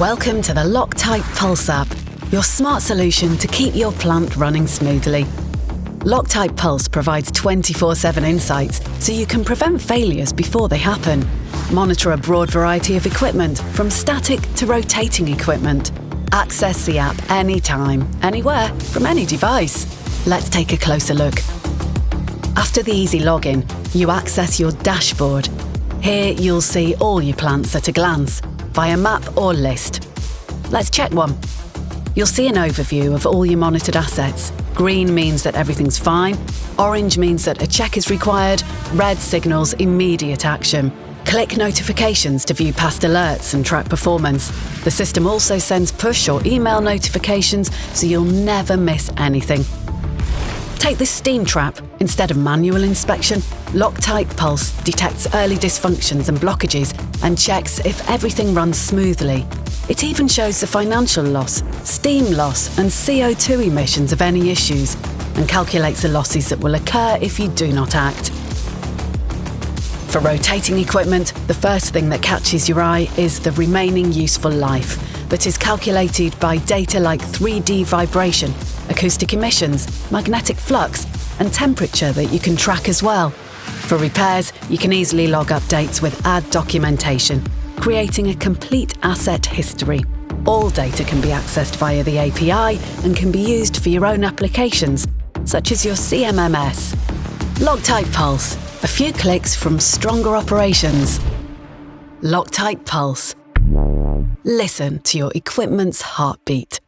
Welcome to the LOCTITE Pulse App, your smart solution to keep your plant running smoothly. LOCTITE Pulse provides 24/7 insights so you can prevent failures before they happen. Monitor a broad variety of equipment, from static to rotating equipment. Access the app anytime, anywhere, from any device. Let's take a closer look. After the easy login, you access your dashboard. Here you'll see all your plants at a glance, via map or list. Let's check one. You'll see an overview of all your monitored assets. Green means that everything's fine, orange means that a check is required, red signals immediate action. Click notifications to view past alerts and track performance. The system also sends push or email notifications so you'll never miss anything. Take this steam trap. Instead of manual inspection, LOCTITE Pulse detects early dysfunctions and blockages and checks if everything runs smoothly. It even shows the financial loss, steam loss and CO2 emissions of any issues, and calculates the losses that will occur if you do not act. For rotating equipment, the first thing that catches your eye is the remaining useful life, that is calculated by data like 3D vibration, acoustic emissions, magnetic flux, and temperature that you can track as well. For repairs, you can easily log updates with add documentation, creating a complete asset history. All data can be accessed via the API and can be used for your own applications, such as your CMMS. LOCTITE Pulse, a few clicks from stronger operations. LOCTITE Pulse. Listen to your equipment's heartbeat.